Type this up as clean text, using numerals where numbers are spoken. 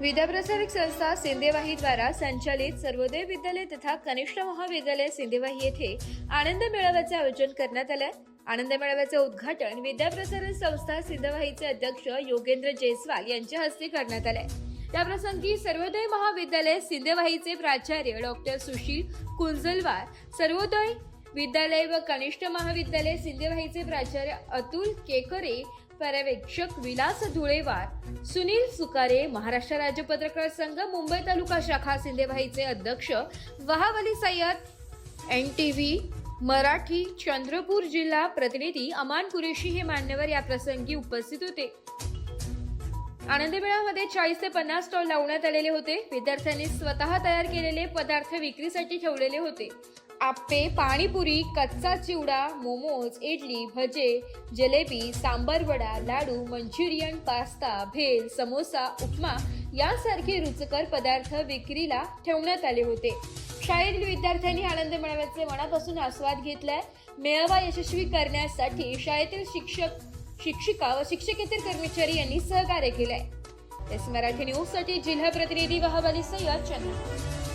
विद्याप्रसारक संस्था सिंदेवाही द्वारा संचालित सर्वोदय विद्यालय तथा कनिष्ठ महाविद्यालय सिंदेवाही येथे आनंद मेळाव्याचे आयोजन करण्यात आले। आनंद मेळाव्याचे उद्घाटन विद्याप्रसारक संस्था सिंदेवाहीचे अध्यक्ष योगेंद्र जयस्वाल यांच्या हस्ते करण्यात आले। त्याप्रसंगी सर्वोदय महाविद्यालय सिंदेवाहीचे प्राचार्य डॉक्टर सुशील कुंजलवार, सर्वोदय विद्यालय व कनिष्ठ महाविद्यालय सिंदेवाहीचे प्राचार्य अतुल केकरे, पर्यवेक्षक विलास धुळेवार, सुनील सुकारे, महाराष्ट्र राज्य पत्रकार संघ मुंबई तालुका शाखा सिंदेवाहीचे अध्यक्ष वहावली सय्यद, NTV मराठी चंद्रपूर जिल्हा प्रतिनिधी अमान कुरेशी हे मान्यवर या प्रसंगी उपस्थित होते। आनंद मेळाव्यामध्ये 40 ते 50 स्टॉल लावण्यात आलेले होते। विद्यार्थ्यांनी स्वतः तयार केलेले पदार्थ विक्रीसाठी ठेवलेले होते। आप्पे, पाणीपुरी, कच्चा चिवडा, मोमोज, इडली, भजे, जलेबी, सांबर वडा, लाडू, मंचुरियन, पास्ता, भेल, समोसा, उपमा यासारखे रुचकर पदार्थ विक्रीला ठेवण्यात आले होते। शाळेतील विद्यार्थ्यांनी आनंद मेळाव्याचे मनापासून आस्वाद घेतलाय। मेळावा यशस्वी करण्यासाठी शाळेतील शिक्षक, शिक्षिका व शिक्षकेतर कर्मचारी यांनी सहकार्य केलंय। मराठी न्यूज साठी जिल्हा प्रतिनिधी वहावली सय्यद, चंद्रपूर।